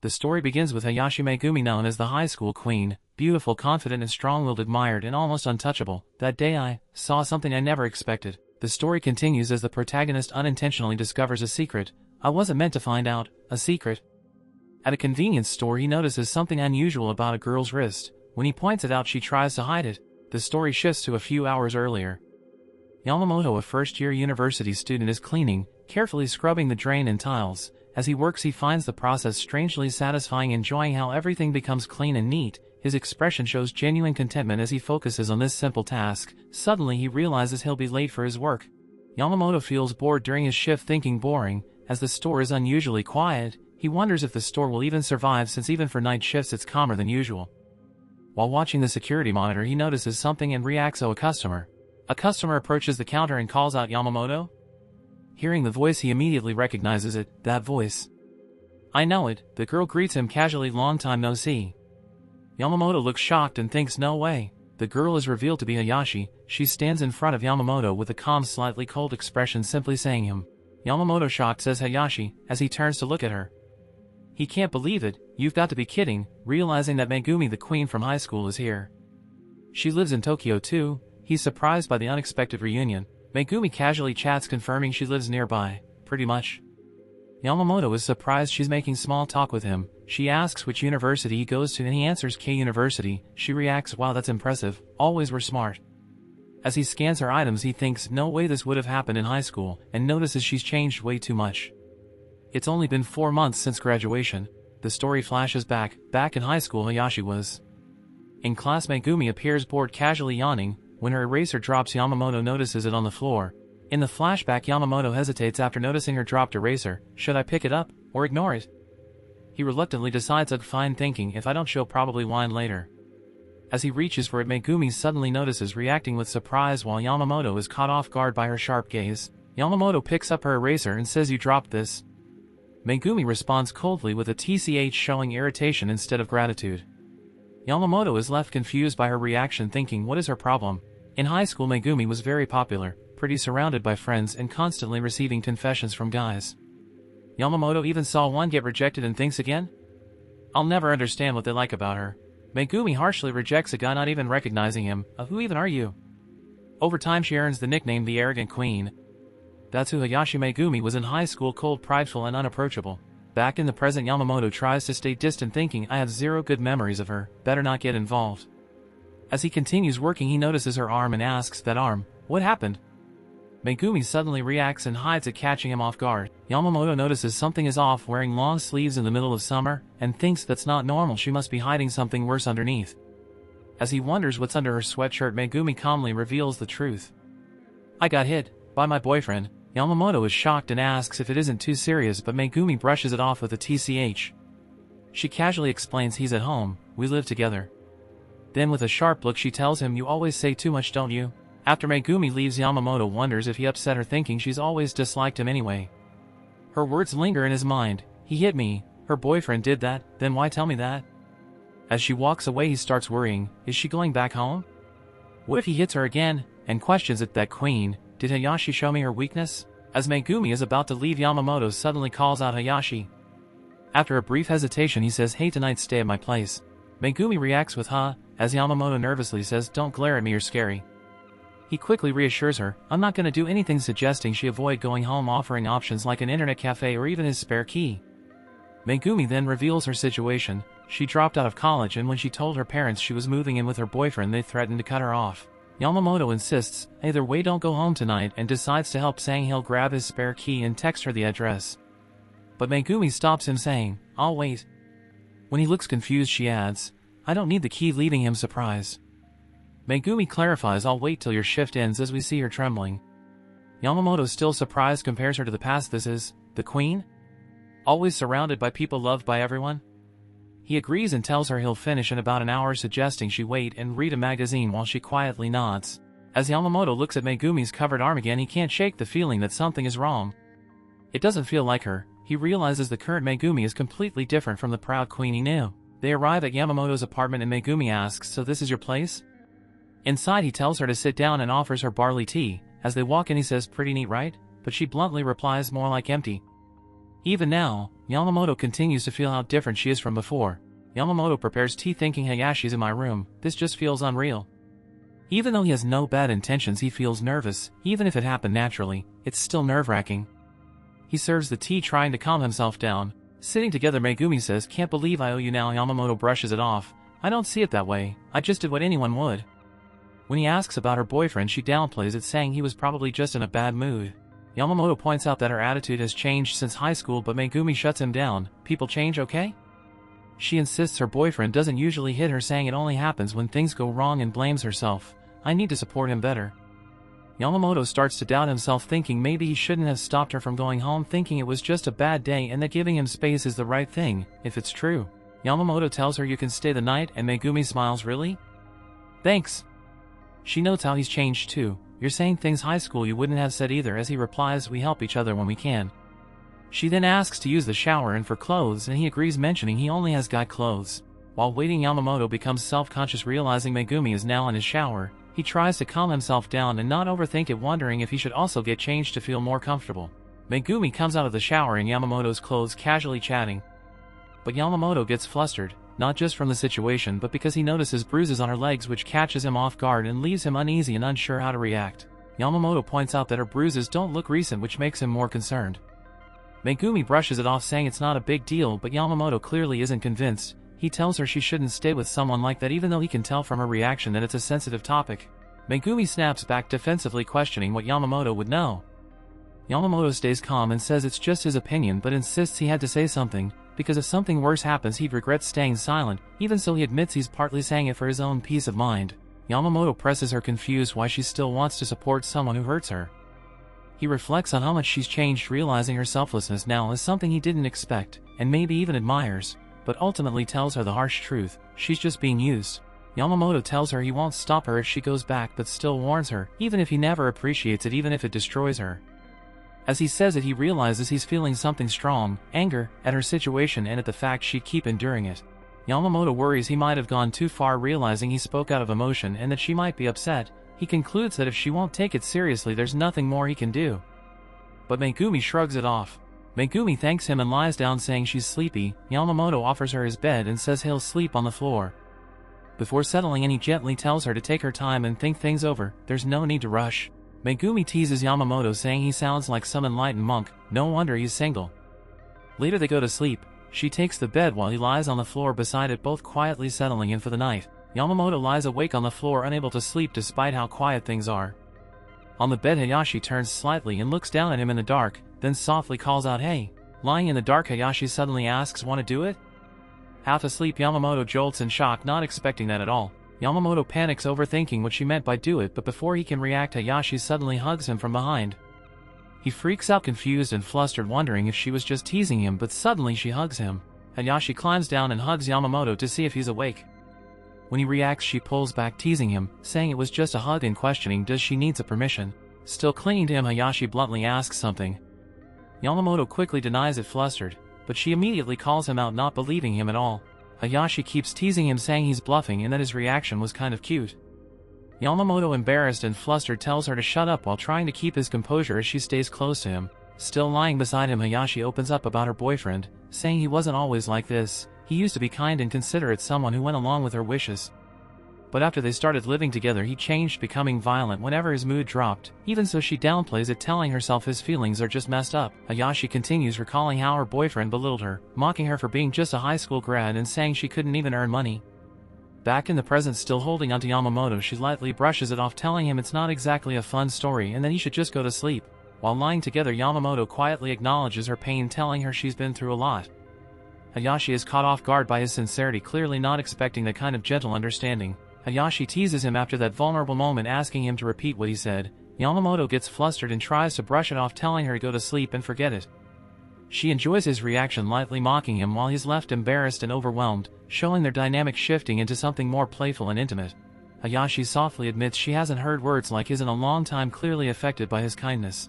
The story begins with Hayashi Megumi, known as the high school queen, beautiful, confident and strong-willed, admired and almost untouchable. That day I saw something I never expected. The story continues as the protagonist unintentionally discovers a secret. I wasn't meant to find out, a secret. At a convenience store he notices something unusual about a girl's wrist. When he points it out she tries to hide it. The story shifts to a few hours earlier. Yamamoto, a first-year university student, is cleaning, carefully scrubbing the drain and tiles. As he works he finds the process strangely satisfying, enjoying how everything becomes clean and neat. His expression shows genuine contentment as he focuses on this simple task. Suddenly he realizes he'll be late for his work. Yamamoto feels bored during his shift, thinking boring, as the store is unusually quiet. He wonders if the store will even survive, since even for night shifts it's calmer than usual. While watching the security monitor he notices something and reacts. A customer. A customer approaches the counter and calls out Yamamoto. Hearing the voice he immediately recognizes it, that voice. I know it, the girl greets him casually, long time no see. Yamamoto looks shocked and thinks no way. The girl is revealed to be Hayashi. She stands in front of Yamamoto with a calm, slightly cold expression, simply saying him. Yamamoto, shocked, says Hayashi, as he turns to look at her. He can't believe it. You've got to be kidding, realizing that Megumi, the queen from high school, is here. She lives in Tokyo too. He's surprised by the unexpected reunion. Megumi casually chats, confirming she lives nearby, pretty much. Yamamoto is surprised she's making small talk with him. She asks which university he goes to and he answers K University. She reacts, wow, that's impressive, always were smart. As he scans her items he thinks no way this would have happened in high school, and notices she's changed way too much. It's only been 4 months since graduation. The story flashes back in high school Hayashi was. In class Megumi appears bored, casually yawning. When her eraser drops Yamamoto notices it on the floor. In the flashback Yamamoto hesitates after noticing her dropped eraser. Should I pick it up, or ignore it? He reluctantly decides I'd fine, thinking if I don't she'll probably whine later. As he reaches for it Megumi suddenly notices, reacting with surprise while Yamamoto is caught off guard by her sharp gaze. Yamamoto picks up her eraser and says, you dropped this. Megumi responds coldly with a TCH, showing irritation instead of gratitude. Yamamoto is left confused by her reaction, thinking what is her problem? In high school Megumi was very popular, pretty surrounded by friends and constantly receiving confessions from guys. Yamamoto even saw one get rejected and thinks again? I'll never understand what they like about her. Megumi harshly rejects a guy, not even recognizing him. Who even are you? Over time she earns the nickname the Arrogant Queen. That's who Hayashi Megumi was in high school, cold, prideful and unapproachable. Back in the present Yamamoto tries to stay distant, thinking I have zero good memories of her, better not get involved. As he continues working he notices her arm and asks, that arm, what happened? Megumi suddenly reacts and hides it, catching him off guard. Yamamoto notices something is off, wearing long sleeves in the middle of summer, and thinks that's not normal, she must be hiding something worse underneath. As he wonders what's under her sweatshirt Megumi calmly reveals the truth. I got hit by my boyfriend. Yamamoto is shocked and asks if it isn't too serious, but Megumi brushes it off with a TCH. She casually explains he's at home, we live together. Then with a sharp look she tells him, you always say too much, don't you? After Megumi leaves Yamamoto wonders if he upset her, thinking she's always disliked him anyway. Her words linger in his mind. He hit me, her boyfriend did that, then why tell me that? As she walks away he starts worrying, is she going back home? What if he hits her again, and questions it, that queen, did Hayashi show me her weakness? As Megumi is about to leave Yamamoto suddenly calls out Hayashi. After a brief hesitation he says, hey, tonight stay at my place. Megumi reacts with huh, as Yamamoto nervously says, don't glare at me, you're scary. He quickly reassures her, I'm not gonna do anything, suggesting she avoid going home, offering options like an internet cafe or even his spare key. Megumi then reveals her situation. She dropped out of college, and when she told her parents she was moving in with her boyfriend they threatened to cut her off. Yamamoto insists, either way don't go home tonight, and decides to help, saying he'll grab his spare key and text her the address. But Megumi stops him, saying, I'll wait. When he looks confused she adds, I don't need the key, leaving him surprised. Megumi clarifies, I'll wait till your shift ends, as we see her trembling. Yamamoto, still surprised, compares her to the past. This is the queen? Always surrounded by people, loved by everyone? He agrees and tells her he'll finish in about an hour, suggesting she wait and read a magazine while she quietly nods. As Yamamoto looks at Megumi's covered arm again he can't shake the feeling that something is wrong. It doesn't feel like her. He realizes the current Megumi is completely different from the proud queen he knew. They arrive at Yamamoto's apartment and Megumi asks, so this is your place? Inside he tells her to sit down and offers her barley tea. As they walk in he says, pretty neat, right? But she bluntly replies, more like empty. Even now, Yamamoto continues to feel how different she is from before. Yamamoto prepares tea thinking Hayashi's in my room, this just feels unreal. Even though he has no bad intentions, he feels nervous. Even if it happened naturally, it's still nerve-wracking. He serves the tea trying to calm himself down. Sitting together, Megumi says, "Can't believe I owe you now." Yamamoto brushes it off. "I don't see it that way, I just did what anyone would." When he asks about her boyfriend, she downplays it, saying he was probably just in a bad mood. Yamamoto points out that her attitude has changed since high school, but Megumi shuts him down. "People change, okay?" She insists her boyfriend doesn't usually hit her, saying it only happens when things go wrong, and blames herself. "I need to support him better." Yamamoto starts to doubt himself, thinking maybe he shouldn't have stopped her from going home, thinking it was just a bad day and that giving him space is the right thing, if it's true. Yamamoto tells her you can stay the night, and Megumi smiles. "Really? Thanks." She notes how he's changed too. "You're saying things high school you wouldn't have said either," as he replies, "We help each other when we can." She then asks to use the shower and for clothes, and he agrees, mentioning he only has guy clothes. While waiting, Yamamoto becomes self-conscious, realizing Megumi is now in his shower. He tries to calm himself down and not overthink it, wondering if he should also get changed to feel more comfortable. Megumi comes out of the shower in Yamamoto's clothes, casually chatting. But Yamamoto gets flustered, not just from the situation but because he notices bruises on her legs, which catches him off guard and leaves him uneasy and unsure how to react. Yamamoto points out that her bruises don't look recent, which makes him more concerned. Megumi brushes it off, saying it's not a big deal, but Yamamoto clearly isn't convinced. He tells her she shouldn't stay with someone like that, even though he can tell from her reaction that it's a sensitive topic. Megumi snaps back defensively, questioning what Yamamoto would know. Yamamoto stays calm and says it's just his opinion, but insists he had to say something, because if something worse happens he'd regret staying silent. Even so, he admits he's partly saying it for his own peace of mind. Yamamoto presses her, confused why she still wants to support someone who hurts her. He reflects on how much she's changed, realizing her selflessness now is something he didn't expect, and maybe even admires, but ultimately tells her the harsh truth: she's just being used. Yamamoto tells her he won't stop her if she goes back, but still warns her, even if he never appreciates it, even if it destroys her. As he says it, he realizes he's feeling something strong: anger, at her situation and at the fact she'd keep enduring it. Yamamoto worries he might have gone too far, realizing he spoke out of emotion and that she might be upset. He concludes that if she won't take it seriously, there's nothing more he can do. But Megumi shrugs it off. Megumi thanks him and lies down, saying she's sleepy. Yamamoto offers her his bed and says he'll sleep on the floor. Before settling in, he gently tells her to take her time and think things over. There's no need to rush. Megumi teases Yamamoto, saying he sounds like some enlightened monk. No wonder he's single. Later they go to sleep. She takes the bed while he lies on the floor beside it, both quietly settling in for the night. Yamamoto lies awake on the floor, unable to sleep despite how quiet things are. On the bed, Hayashi turns slightly and looks down at him in the dark, then softly calls out, "Hey." Lying in the dark, Hayashi suddenly asks, "Wanna do it?" Half asleep, Yamamoto jolts in shock, not expecting that at all. Yamamoto panics, overthinking what she meant by "do it," but before he can react, Hayashi suddenly hugs him from behind. He freaks out, confused and flustered, wondering if she was just teasing him, but suddenly she hugs him. Hayashi climbs down and hugs Yamamoto to see if he's awake. When he reacts, she pulls back, teasing him, saying it was just a hug, and questioning does she need a permission. Still clinging to him, Hayashi bluntly asks something. Yamamoto quickly denies it, flustered, but she immediately calls him out, not believing him at all. Hayashi keeps teasing him, saying he's bluffing and that his reaction was kind of cute. Yamamoto, embarrassed and flustered, tells her to shut up while trying to keep his composure as she stays close to him. Still lying beside him, Hayashi opens up about her boyfriend, saying he wasn't always like this. He used to be kind and considerate, someone who went along with her wishes. But after they started living together, he changed, becoming violent whenever his mood dropped. Even so, she downplays it, telling herself his feelings are just messed up. Hayashi continues, recalling how her boyfriend belittled her, mocking her for being just a high school grad and saying she couldn't even earn money. Back in the present, still holding onto Yamamoto, she lightly brushes it off, telling him it's not exactly a fun story and that he should just go to sleep. While lying together, Yamamoto quietly acknowledges her pain, telling her she's been through a lot. Hayashi is caught off guard by his sincerity, clearly not expecting that kind of gentle understanding. Hayashi teases him after that vulnerable moment, asking him to repeat what he said. Yamamoto gets flustered and tries to brush it off, telling her to go to sleep and forget it. She enjoys his reaction, lightly mocking him while he's left embarrassed and overwhelmed, showing their dynamic shifting into something more playful and intimate. Hayashi softly admits she hasn't heard words like his in a long time, clearly affected by his kindness.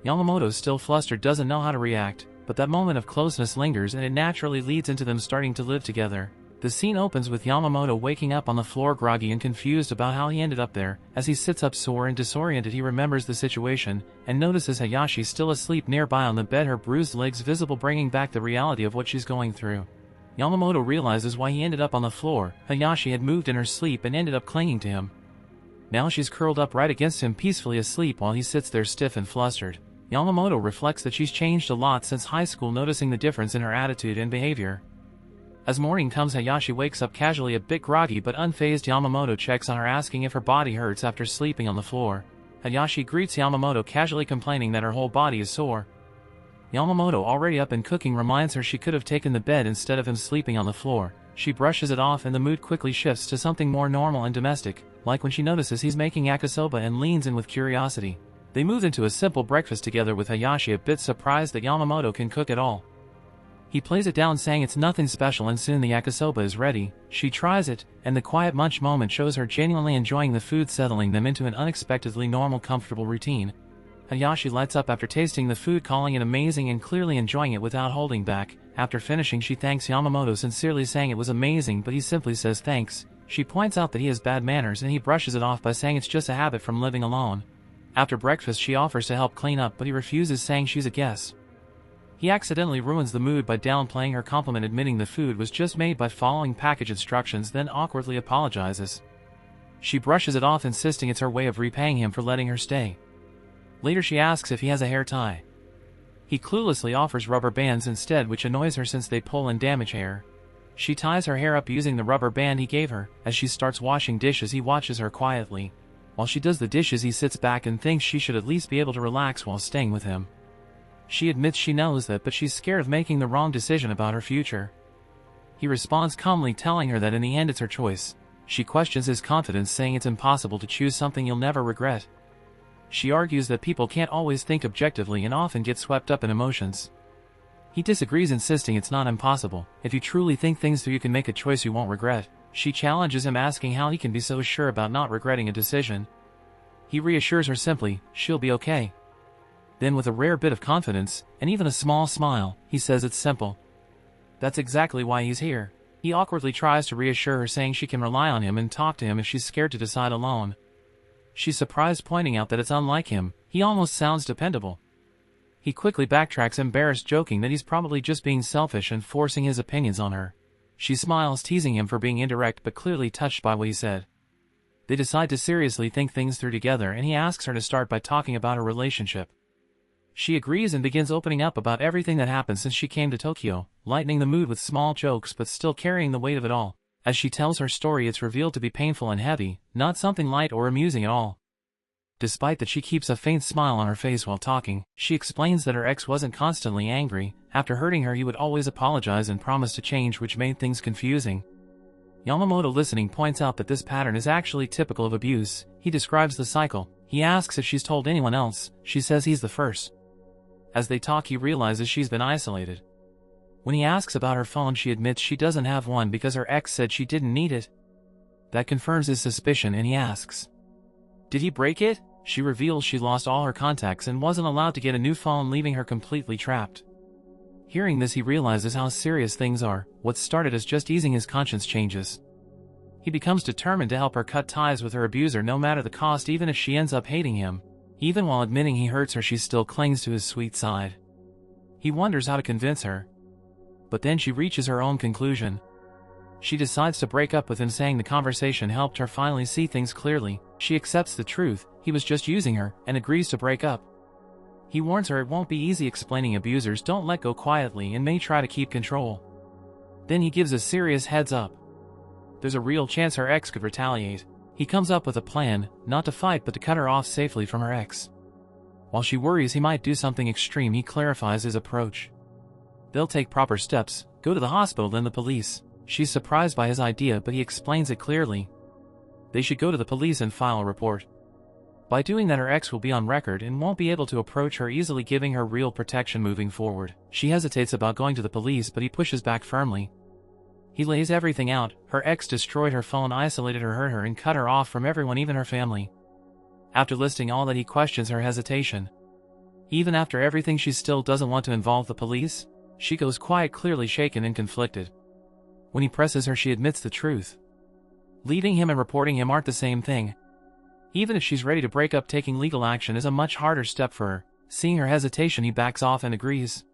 Yamamoto, still flustered, doesn't know how to react, but that moment of closeness lingers and it naturally leads into them starting to live together. The scene opens with Yamamoto waking up on the floor groggy and confused about how he ended up there. As he sits up sore and disoriented, he remembers the situation, and notices Hayashi still asleep nearby on the bed, her bruised legs visible, bringing back the reality of what she's going through. Yamamoto realizes why he ended up on the floor. Hayashi had moved in her sleep and ended up clinging to him. Now she's curled up right against him, peacefully asleep, while he sits there stiff and flustered. Yamamoto reflects that she's changed a lot since high school, noticing the difference in her attitude and behavior. As morning comes, Hayashi wakes up casually, a bit groggy but unfazed. Yamamoto checks on her, asking if her body hurts after sleeping on the floor. Hayashi greets Yamamoto casually, complaining that her whole body is sore. Yamamoto, already up and cooking, reminds her she could have taken the bed instead of him sleeping on the floor. She brushes it off and the mood quickly shifts to something more normal and domestic, like when she notices he's making yakisoba and leans in with curiosity. They move into a simple breakfast together, with Hayashi a bit surprised that Yamamoto can cook at all. He plays it down, saying it's nothing special, and soon the yakisoba is ready. She tries it, and the quiet munch moment shows her genuinely enjoying the food, settling them into an unexpectedly normal, comfortable routine. Hayashi lights up after tasting the food, calling it amazing and clearly enjoying it without holding back. After finishing, she thanks Yamamoto sincerely, saying it was amazing, but he simply says thanks. She points out that he has bad manners, and he brushes it off by saying it's just a habit from living alone. After breakfast, she offers to help clean up, but he refuses, saying she's a guest. He accidentally ruins the mood by downplaying her compliment, admitting the food was just made by following package instructions, then awkwardly apologizes. She brushes it off, insisting it's her way of repaying him for letting her stay. Later she asks if he has a hair tie. He cluelessly offers rubber bands instead, which annoys her since they pull and damage hair. She ties her hair up using the rubber band he gave her. As she starts washing dishes, he watches her quietly. While she does the dishes, he sits back and thinks she should at least be able to relax while staying with him. She admits she knows that, but she's scared of making the wrong decision about her future. He responds calmly, telling her that in the end it's her choice. She questions his confidence, saying it's impossible to choose something you'll never regret. She argues that people can't always think objectively and often get swept up in emotions. He disagrees, insisting it's not impossible. If you truly think things through, you can make a choice you won't regret. She challenges him, asking how he can be so sure about not regretting a decision. He reassures her simply, she'll be okay. Then, with a rare bit of confidence, and even a small smile, he says it's simple. That's exactly why he's here. He awkwardly tries to reassure her, saying she can rely on him and talk to him if she's scared to decide alone. She's surprised, pointing out that it's unlike him. He almost sounds dependable. He quickly backtracks, embarrassed, joking that he's probably just being selfish and forcing his opinions on her. She smiles, teasing him for being indirect but clearly touched by what he said. They decide to seriously think things through together, and he asks her to start by talking about her relationship. She agrees and begins opening up about everything that happened since she came to Tokyo, lightening the mood with small jokes but still carrying the weight of it all. As she tells her story, it's revealed to be painful and heavy, not something light or amusing at all. Despite that, she keeps a faint smile on her face while talking. She explains that her ex wasn't constantly angry. After hurting her, he would always apologize and promise to change, which made things confusing. Yamamoto, listening, points out that this pattern is actually typical of abuse. He describes the cycle. He asks if she's told anyone else. She says he's the first. As they talk, he realizes she's been isolated. When he asks about her phone, she admits she doesn't have one because her ex said she didn't need it. That confirms his suspicion, and he asks, "Did he break it?" She reveals she lost all her contacts and wasn't allowed to get a new phone, leaving her completely trapped. Hearing this, he realizes how serious things are. What started as just easing his conscience changes. He becomes determined to help her cut ties with her abuser, no matter the cost, even if she ends up hating him. Even while admitting he hurts her, she still clings to his sweet side. He wonders how to convince her. But then she reaches her own conclusion. She decides to break up with him, saying the conversation helped her finally see things clearly. She accepts the truth, he was just using her, and agrees to break up. He warns her it won't be easy, explaining abusers don't let go quietly and may try to keep control. Then he gives a serious heads up. There's a real chance her ex could retaliate. He comes up with a plan, not to fight but to cut her off safely from her ex. While she worries he might do something extreme, he clarifies his approach. They'll take proper steps, go to the hospital, then the police. She's surprised by his idea, but he explains it clearly. They should go to the police and file a report. By doing that, her ex will be on record and won't be able to approach her easily, giving her real protection moving forward. She hesitates about going to the police, but he pushes back firmly. He lays everything out. Her ex destroyed her phone, isolated her, hurt her, and cut her off from everyone, even her family. After listing all that, he questions her hesitation. Even after everything, she still doesn't want to involve the police. She goes quiet, clearly shaken and conflicted. When he presses her, she admits the truth. Leaving him and reporting him aren't the same thing. Even if she's ready to break up, taking legal action is a much harder step for her. Seeing her hesitation, he backs off and agrees.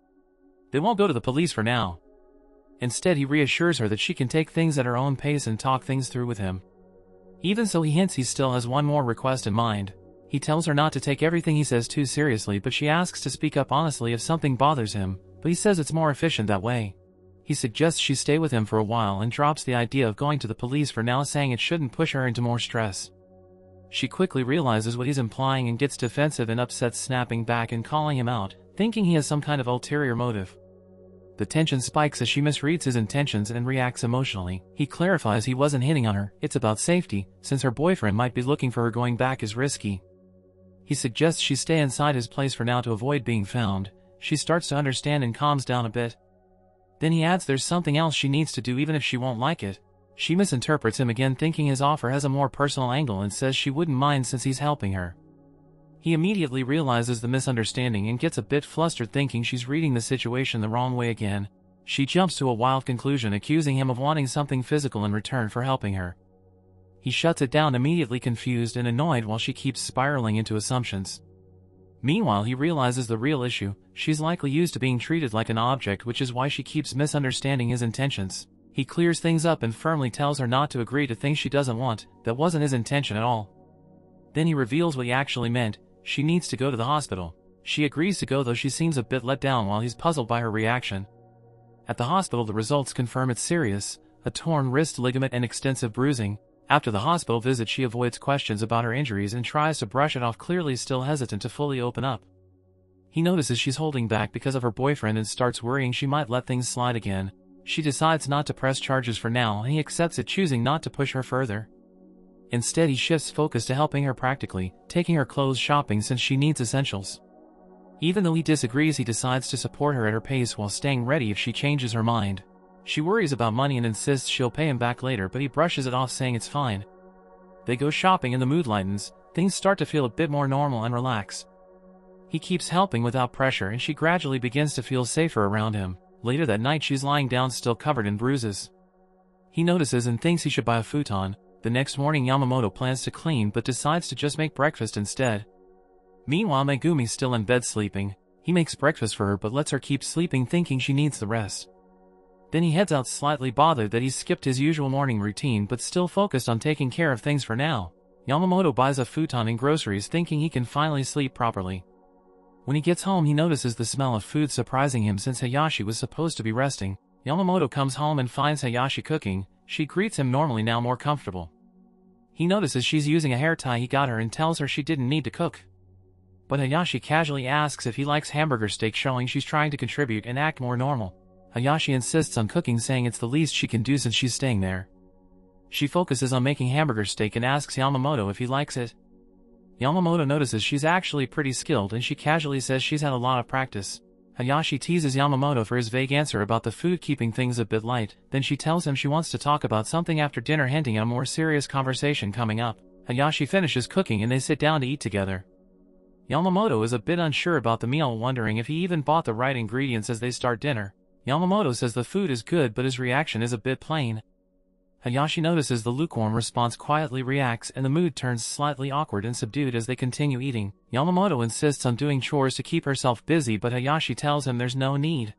They won't go to the police for now. Instead, he reassures her that she can take things at her own pace and talk things through with him. Even so, he hints he still has one more request in mind. He tells her not to take everything he says too seriously, but she asks to speak up honestly if something bothers him, but he says it's more efficient that way. He suggests she stay with him for a while and drops the idea of going to the police for now, saying it shouldn't push her into more stress. She quickly realizes what he's implying and gets defensive and upset, snapping back and calling him out, thinking he has some kind of ulterior motive. The tension spikes as she misreads his intentions and reacts emotionally. He clarifies he wasn't hitting on her, it's about safety, since her boyfriend might be looking for her. Going back is risky. He suggests she stay inside his place for now to avoid being found. She starts to understand and calms down a bit. Then he adds there's something else she needs to do even if she won't like it. She misinterprets him again, thinking his offer has a more personal angle, and says she wouldn't mind since he's helping her. He immediately realizes the misunderstanding and gets a bit flustered, thinking she's reading the situation the wrong way again. She jumps to a wild conclusion, accusing him of wanting something physical in return for helping her. He shuts it down, immediately confused and annoyed, while she keeps spiraling into assumptions. Meanwhile, he realizes the real issue. She's likely used to being treated like an object, which is why she keeps misunderstanding his intentions. He clears things up and firmly tells her not to agree to things she doesn't want. That wasn't his intention at all. Then he reveals what he actually meant. She needs to go to the hospital. She agrees to go, though she seems a bit let down while he's puzzled by her reaction. At the hospital, the results confirm it's serious: a torn wrist ligament and extensive bruising. After the hospital visit, she avoids questions about her injuries and tries to brush it off, clearly still hesitant to fully open up. He notices she's holding back because of her boyfriend and starts worrying she might let things slide again. She decides not to press charges for now, and he accepts it, choosing not to push her further. Instead, he shifts focus to helping her practically, taking her clothes shopping since she needs essentials. Even though he disagrees, he decides to support her at her pace while staying ready if she changes her mind. She worries about money and insists she'll pay him back later, but he brushes it off, saying it's fine. They go shopping and the mood lightens. Things start to feel a bit more normal and relaxed. He keeps helping without pressure, and she gradually begins to feel safer around him. Later that night, she's lying down, still covered in bruises. He notices and thinks he should buy a futon. The next morning, Yamamoto plans to clean but decides to just make breakfast instead. Meanwhile, Megumi's still in bed sleeping. He makes breakfast for her but lets her keep sleeping, thinking she needs the rest. Then he heads out, slightly bothered that he's skipped his usual morning routine, but still focused on taking care of things for now. Yamamoto buys a futon and groceries, thinking he can finally sleep properly. When he gets home, he notices the smell of food surprising him since Hayashi was supposed to be resting. Yamamoto comes home and finds Hayashi cooking. She greets him normally, now more comfortable. He notices she's using a hair tie he got her and tells her she didn't need to cook. But Hayashi casually asks if he likes hamburger steak, showing she's trying to contribute and act more normal. Hayashi insists on cooking, saying it's the least she can do since she's staying there. She focuses on making hamburger steak and asks Yamamoto if he likes it. Yamamoto notices she's actually pretty skilled, and she casually says she's had a lot of practice. Hayashi teases Yamamoto for his vague answer about the food, keeping things a bit light. Then she tells him she wants to talk about something after dinner, hinting at a more serious conversation coming up. Hayashi finishes cooking and they sit down to eat together. Yamamoto is a bit unsure about the meal, wondering if he even bought the right ingredients as they start dinner. Yamamoto says the food is good, but his reaction is a bit plain. Hayashi notices the lukewarm response, quietly reacts, and the mood turns slightly awkward and subdued as they continue eating. Yamamoto insists on doing chores to keep herself busy, but Hayashi tells him there's no need.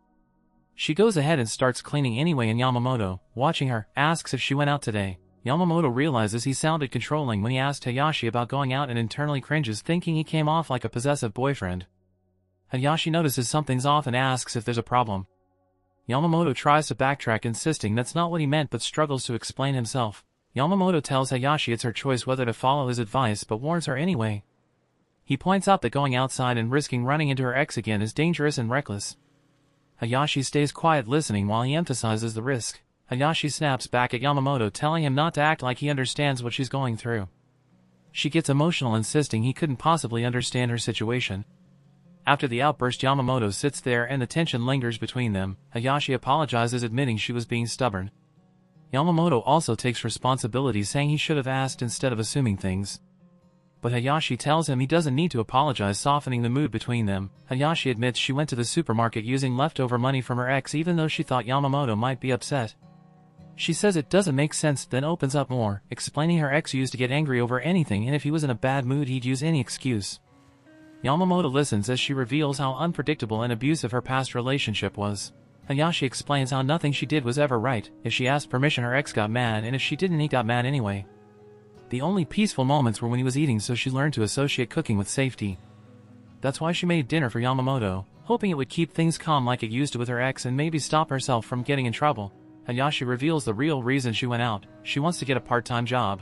She goes ahead and starts cleaning anyway, and Yamamoto, watching her, asks if she went out today. Yamamoto realizes he sounded controlling when he asked Hayashi about going out and internally cringes, thinking he came off like a possessive boyfriend. Hayashi notices something's off and asks if there's a problem. Yamamoto tries to backtrack, insisting that's not what he meant, but struggles to explain himself. Yamamoto tells Hayashi it's her choice whether to follow his advice, but warns her anyway. He points out that going outside and risking running into her ex again is dangerous and reckless. Hayashi stays quiet, listening while he emphasizes the risk. Hayashi snaps back at Yamamoto, telling him not to act like he understands what she's going through. She gets emotional, insisting he couldn't possibly understand her situation. After the outburst, Yamamoto sits there and the tension lingers between them. Hayashi apologizes, admitting she was being stubborn. Yamamoto also takes responsibility, saying he should have asked instead of assuming things. But Hayashi tells him he doesn't need to apologize, softening the mood between them. Hayashi admits she went to the supermarket using leftover money from her ex, even though she thought Yamamoto might be upset. She says it doesn't make sense, then opens up more, explaining her ex used to get angry over anything and if he was in a bad mood he'd use any excuse. Yamamoto listens as she reveals how unpredictable and abusive her past relationship was. Hayashi explains how nothing she did was ever right. If she asked permission her ex got mad, and if she didn't he got mad anyway. The only peaceful moments were when he was eating, so she learned to associate cooking with safety. That's why she made dinner for Yamamoto, hoping it would keep things calm like it used to with her ex and maybe stop herself from getting in trouble. Hayashi reveals the real reason she went out. She wants to get a part-time job.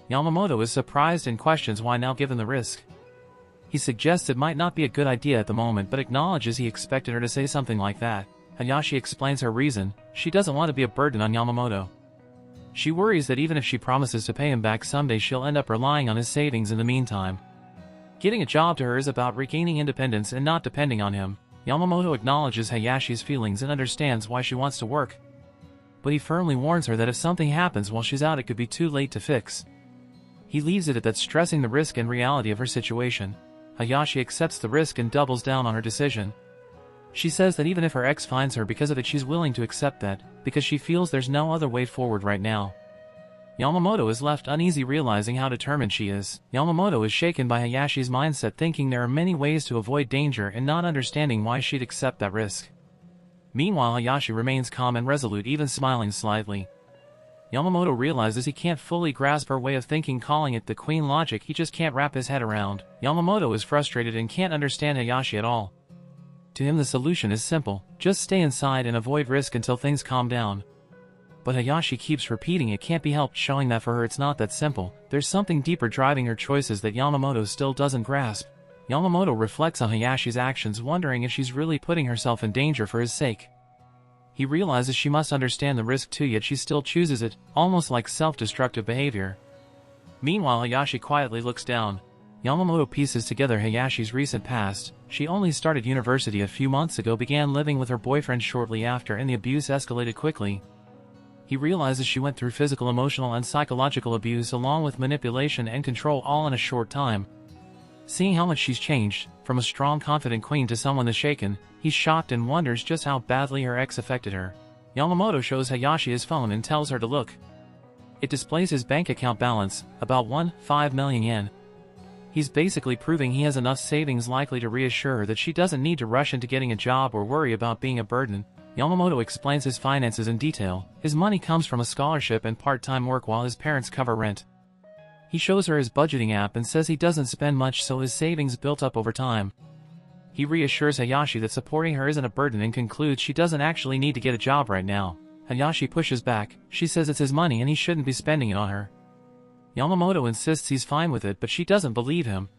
Yamamoto is surprised and questions why now given the risk. He suggests it might not be a good idea at the moment but acknowledges he expected her to say something like that. Hayashi explains her reason. She doesn't want to be a burden on Yamamoto. She worries that even if she promises to pay him back someday she'll end up relying on his savings in the meantime. Getting a job to her is about regaining independence and not depending on him. Yamamoto acknowledges Hayashi's feelings and understands why she wants to work. But he firmly warns her that if something happens while she's out it could be too late to fix. He leaves it at that, stressing the risk and reality of her situation. Hayashi accepts the risk and doubles down on her decision. She says that even if her ex finds her because of it she's willing to accept that, because she feels there's no other way forward right now. Yamamoto is left uneasy realizing how determined she is. Yamamoto is shaken by Hayashi's mindset, thinking there are many ways to avoid danger and not understanding why she'd accept that risk. Meanwhile Hayashi remains calm and resolute, even smiling slightly. Yamamoto realizes he can't fully grasp her way of thinking, calling it the queen logic he just can't wrap his head around. Yamamoto is frustrated and can't understand Hayashi at all. To him the solution is simple, just stay inside and avoid risk until things calm down. But Hayashi keeps repeating it can't be helped, showing that for her it's not that simple. There's something deeper driving her choices that Yamamoto still doesn't grasp. Yamamoto reflects on Hayashi's actions, wondering if she's really putting herself in danger for his sake. He realizes she must understand the risk too, yet she still chooses it, almost like self-destructive behavior. Meanwhile Hayashi quietly looks down. Yamamoto pieces together Hayashi's recent past. She only started university a few months ago, began living with her boyfriend shortly after, and the abuse escalated quickly. He realizes she went through physical, emotional, and psychological abuse along with manipulation and control all in a short time. Seeing how much she's changed, from a strong, confident queen to someone that's shaken, he's shocked and wonders just how badly her ex affected her. Yamamoto shows Hayashi his phone and tells her to look. It displays his bank account balance, about 1.5 million yen. He's basically proving he has enough savings likely to reassure her that she doesn't need to rush into getting a job or worry about being a burden. Yamamoto explains his finances in detail. His money comes from a scholarship and part-time work while his parents cover rent. He shows her his budgeting app and says he doesn't spend much, so his savings built up over time. He reassures Hayashi that supporting her isn't a burden and concludes she doesn't actually need to get a job right now. Hayashi pushes back. She says it's his money and he shouldn't be spending it on her. Yamamoto insists he's fine with it, but she doesn't believe him.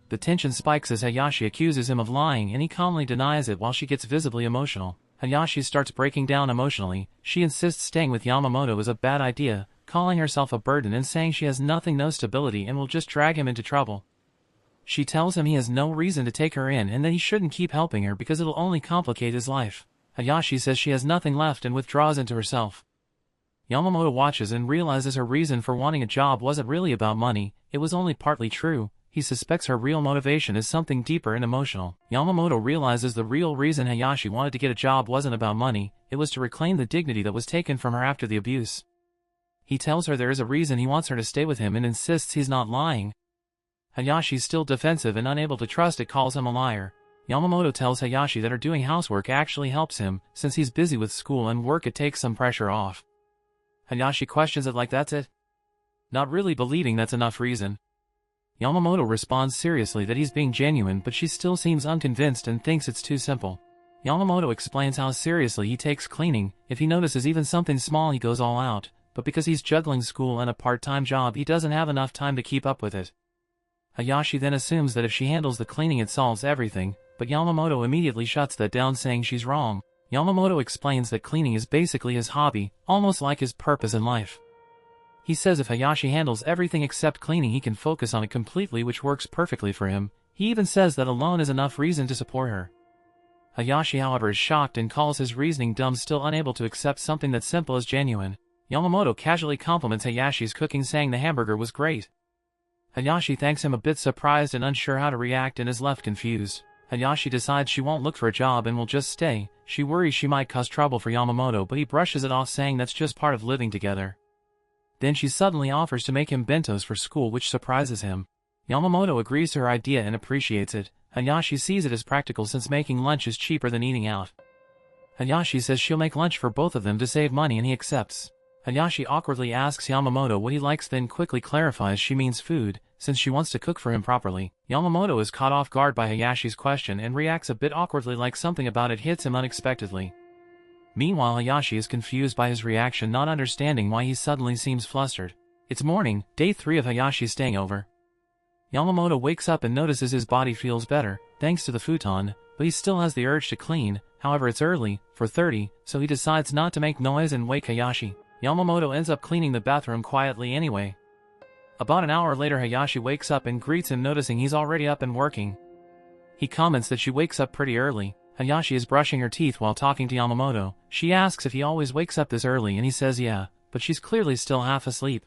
The tension spikes as Hayashi accuses him of lying and he calmly denies it while she gets visibly emotional. Hayashi starts breaking down emotionally. She insists staying with Yamamoto is a bad idea, calling herself a burden and saying she has nothing, no stability, and will just drag him into trouble. She tells him he has no reason to take her in and that he shouldn't keep helping her because it'll only complicate his life. Hayashi says she has nothing left and withdraws into herself. Yamamoto watches and realizes her reason for wanting a job wasn't really about money, it was only partly true. He suspects her real motivation is something deeper and emotional. Yamamoto realizes the real reason Hayashi wanted to get a job wasn't about money, it was to reclaim the dignity that was taken from her after the abuse. He tells her there is a reason he wants her to stay with him and insists he's not lying. Hayashi's still defensive and unable to trust it, calls him a liar. Yamamoto tells Hayashi that her doing housework actually helps him, since he's busy with school and work it takes some pressure off. Hayashi questions it like that's it? Not really believing that's enough reason. Yamamoto responds seriously that he's being genuine, but she still seems unconvinced and thinks it's too simple. Yamamoto explains how seriously he takes cleaning. If he notices even something small he goes all out, but because he's juggling school and a part-time job he doesn't have enough time to keep up with it. Hayashi then assumes that if she handles the cleaning it solves everything, but Yamamoto immediately shuts that down, saying she's wrong. Yamamoto explains that cleaning is basically his hobby, almost like his purpose in life. He says if Hayashi handles everything except cleaning he can focus on it completely, which works perfectly for him. He even says that alone is enough reason to support her. Hayashi however is shocked and calls his reasoning dumb, still unable to accept something that simple as genuine. Yamamoto casually compliments Hayashi's cooking, saying the hamburger was great. Hayashi thanks him, a bit surprised and unsure how to react, and is left confused. Hayashi decides she won't look for a job and will just stay. She worries she might cause trouble for Yamamoto, but he brushes it off, saying that's just part of living together. Then she suddenly offers to make him bentos for school, which surprises him. Yamamoto agrees to her idea and appreciates it. Hayashi sees it as practical since making lunch is cheaper than eating out. Hayashi says she'll make lunch for both of them to save money and he accepts. Hayashi awkwardly asks Yamamoto what he likes, then quickly clarifies she means food, since she wants to cook for him properly. Yamamoto is caught off guard by Hayashi's question and reacts a bit awkwardly, like something about it hits him unexpectedly. Meanwhile, Hayashi is confused by his reaction, not understanding why he suddenly seems flustered. It's morning, day 3 of Hayashi staying over. Yamamoto wakes up and notices his body feels better, thanks to the futon, but he still has the urge to clean. However, it's early, 4:30, so he decides not to make noise and wake Hayashi. Yamamoto ends up cleaning the bathroom quietly anyway. About an hour later, Hayashi wakes up and greets him, noticing he's already up and working. He comments that she wakes up pretty early. Hayashi is brushing her teeth while talking to Yamamoto. She asks if he always wakes up this early and he says yeah, but she's clearly still half asleep.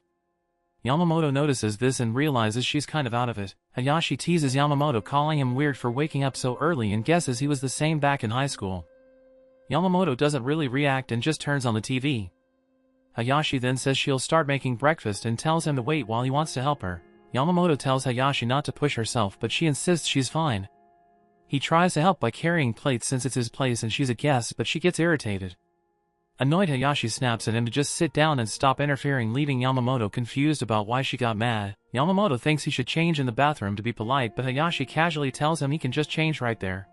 Yamamoto notices this and realizes she's kind of out of it. Hayashi teases Yamamoto, calling him weird for waking up so early, and guesses he was the same back in high school. Yamamoto doesn't really react and just turns on the TV. Hayashi then says she'll start making breakfast and tells him to wait while he wants to help her. Yamamoto tells Hayashi not to push herself, but she insists she's fine. He tries to help by carrying plates since it's his place and she's a guest, but she gets irritated. Annoyed, Hayashi snaps at him to just sit down and stop interfering, leaving Yamamoto confused about why she got mad. Yamamoto thinks he should change in the bathroom to be polite, but Hayashi casually tells him he can just change right there.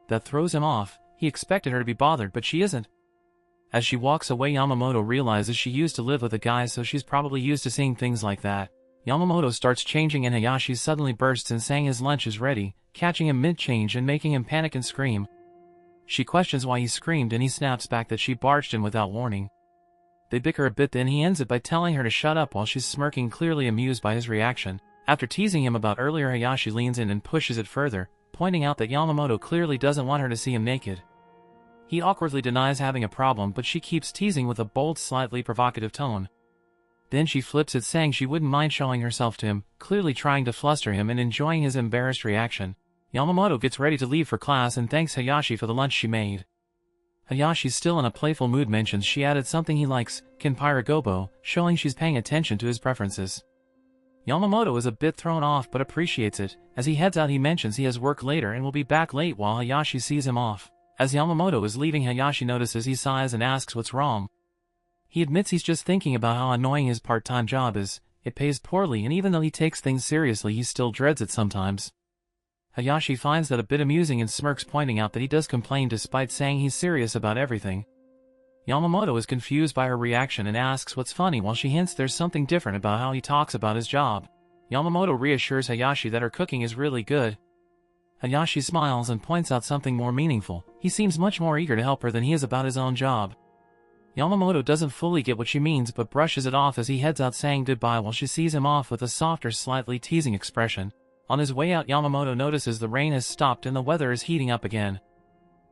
That throws him off. He expected her to be bothered, but she isn't. As she walks away, Yamamoto realizes she used to live with a guy, so she's probably used to seeing things like that. Yamamoto starts changing and Hayashi suddenly bursts in saying his lunch is ready, catching him mid-change and making him panic and scream. She questions why he screamed and he snaps back that she barged in without warning. They bicker a bit, then he ends it by telling her to shut up while she's smirking, clearly amused by his reaction. After teasing him about earlier, Hayashi leans in and pushes it further, pointing out that Yamamoto clearly doesn't want her to see him naked. He awkwardly denies having a problem, but she keeps teasing with a bold, slightly provocative tone. Then she flips it, saying she wouldn't mind showing herself to him, clearly trying to fluster him and enjoying his embarrassed reaction. Yamamoto gets ready to leave for class and thanks Hayashi for the lunch she made. Hayashi, still in a playful mood, mentions she added something he likes, Kenpira Gobo, showing she's paying attention to his preferences. Yamamoto is a bit thrown off but appreciates it. As he heads out, he mentions he has work later and will be back late while Hayashi sees him off. As Yamamoto is leaving, Hayashi notices he sighs and asks what's wrong. He admits he's just thinking about how annoying his part-time job is. It pays poorly, and even though he takes things seriously, he still dreads it sometimes. Hayashi finds that a bit amusing and smirks, pointing out that he does complain despite saying he's serious about everything. Yamamoto is confused by her reaction and asks what's funny, while she hints there's something different about how he talks about his job. Yamamoto reassures Hayashi that her cooking is really good. Hayashi smiles and points out something more meaningful. He seems much more eager to help her than he is about his own job. Yamamoto doesn't fully get what she means but brushes it off as he heads out, saying goodbye while she sees him off with a softer, slightly teasing expression. On his way out, Yamamoto notices the rain has stopped and the weather is heating up again.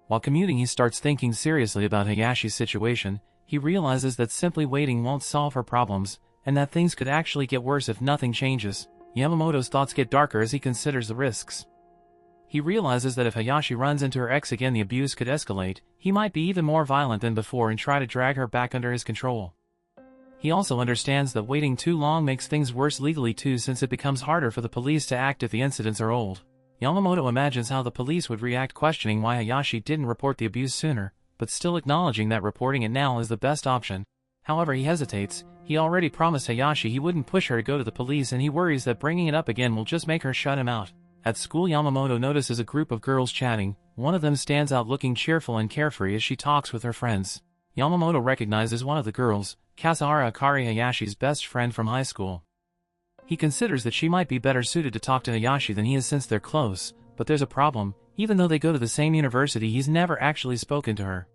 While commuting, he starts thinking seriously about Hayashi's situation. He realizes that simply waiting won't solve her problems, and that things could actually get worse if nothing changes. Yamamoto's thoughts get darker as he considers the risks. He realizes that if Hayashi runs into her ex again, the abuse could escalate. He might be even more violent than before and try to drag her back under his control. He also understands that waiting too long makes things worse legally too, since it becomes harder for the police to act if the incidents are old. Yamamoto imagines how the police would react, questioning why Hayashi didn't report the abuse sooner, but still acknowledging that reporting it now is the best option. However, he hesitates. He already promised Hayashi he wouldn't push her to go to the police, and he worries that bringing it up again will just make her shut him out. At school, Yamamoto notices a group of girls chatting. One of them stands out, looking cheerful and carefree as she talks with her friends. Yamamoto recognizes one of the girls, Kazuhara Akari, Hayashi's best friend from high school. He considers that she might be better suited to talk to Hayashi than he is since they're close, but there's a problem. Even though they go to the same university, he's never actually spoken to her.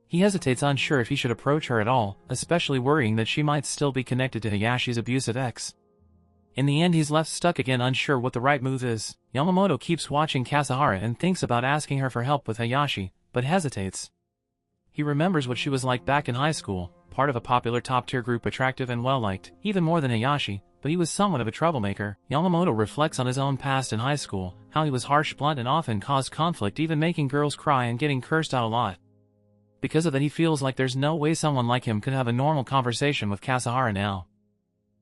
He hesitates, unsure if he should approach her at all, especially worrying that she might still be connected to Hayashi's abusive ex. In the end, he's left stuck again, unsure what the right move is. Yamamoto keeps watching Kazuhara and thinks about asking her for help with Hayashi, but hesitates. He remembers what she was like back in high school, part of a popular top-tier group, attractive and well-liked, even more than Hayashi, but he was somewhat of a troublemaker. Yamamoto reflects on his own past in high school, how he was harsh, blunt, and often caused conflict, even making girls cry and getting cursed out a lot. Because of that, he feels like there's no way someone like him could have a normal conversation with Kasahara now.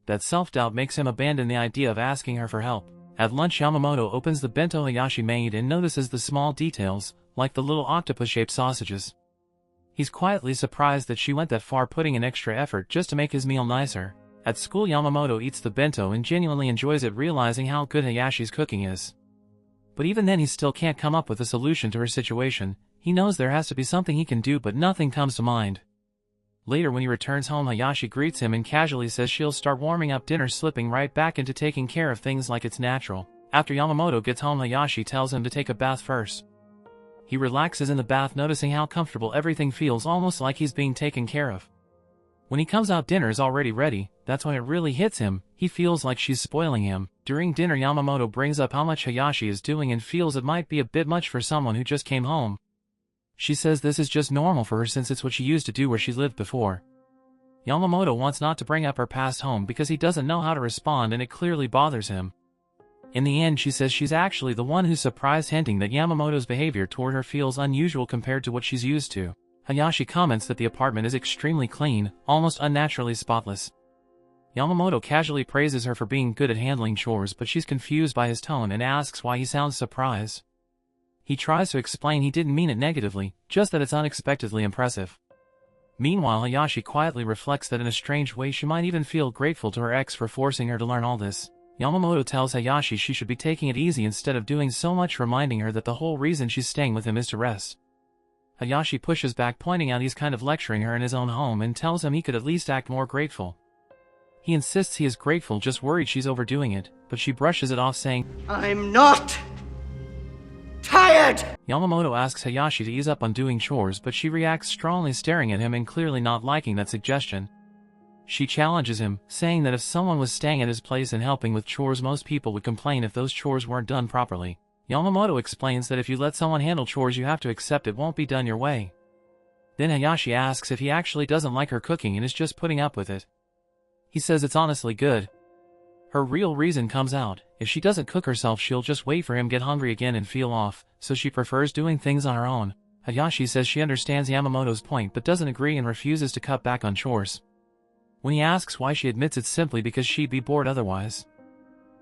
That self-doubt makes him abandon the idea of asking her for help. At lunch, Yamamoto opens the bento Hayashi made and notices the small details, like the little octopus-shaped sausages. He's quietly surprised that she went that far, putting in extra effort just to make his meal nicer. At school, Yamamoto eats the bento and genuinely enjoys it, realizing how good Hayashi's cooking is. But even then, he still can't come up with a solution to her situation. He knows there has to be something he can do, but nothing comes to mind. Later, when he returns home, Hayashi greets him and casually says she'll start warming up dinner, slipping right back into taking care of things like it's natural. After Yamamoto gets home, Hayashi tells him to take a bath first. He relaxes in the bath, noticing how comfortable everything feels, almost like he's being taken care of. When he comes out, dinner is already ready. That's when it really hits him. He feels like she's spoiling him. During dinner, Yamamoto brings up how much Hayashi is doing and feels it might be a bit much for someone who just came home. She says this is just normal for her since it's what she used to do where she lived before. Yamamoto wants not to bring up her past home because he doesn't know how to respond, and it clearly bothers him. In the end, she says she's actually the one who's surprised, hinting that Yamamoto's behavior toward her feels unusual compared to what she's used to. Hayashi comments that the apartment is extremely clean, almost unnaturally spotless. Yamamoto casually praises her for being good at handling chores, but she's confused by his tone and asks why he sounds surprised. He tries to explain he didn't mean it negatively, just that it's unexpectedly impressive. Meanwhile, Hayashi quietly reflects that in a strange way she might even feel grateful to her ex for forcing her to learn all this. Yamamoto tells Hayashi she should be taking it easy instead of doing so much, reminding her that the whole reason she's staying with him is to rest. Hayashi pushes back, pointing out he's kind of lecturing her in his own home, and tells him he could at least act more grateful. He insists he is grateful, just worried she's overdoing it, but she brushes it off, saying, "I'm not tired!" Yamamoto asks Hayashi to ease up on doing chores, but she reacts strongly, staring at him and clearly not liking that suggestion. She challenges him, saying that if someone was staying at his place and helping with chores, most people would complain if those chores weren't done properly. Yamamoto explains that if you let someone handle chores, you have to accept it won't be done your way. Then Hayashi asks if he actually doesn't like her cooking and is just putting up with it. He says it's honestly good. Her real reason comes out: if she doesn't cook herself, she'll just wait for him get hungry again and feel off, so she prefers doing things on her own. Hayashi says she understands Yamamoto's point but doesn't agree and refuses to cut back on chores. When he asks why, she admits it's simply because she'd be bored otherwise.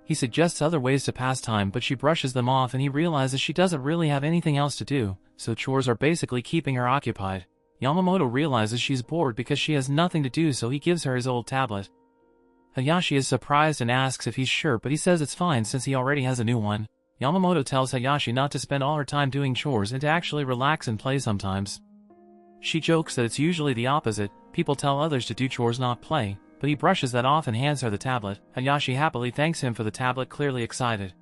He suggests other ways to pass time, but she brushes them off, and he realizes she doesn't really have anything else to do, so chores are basically keeping her occupied. Yamamoto realizes she's bored because she has nothing to do, so he gives her his old tablet. Hayashi is surprised and asks if he's sure, but he says it's fine since he already has a new one. Yamamoto tells Hayashi not to spend all her time doing chores and to actually relax and play sometimes. She jokes that it's usually the opposite: people tell others to do chores, not play, but he brushes that off and hands her the tablet. Hayashi happily thanks him for the tablet, clearly excited.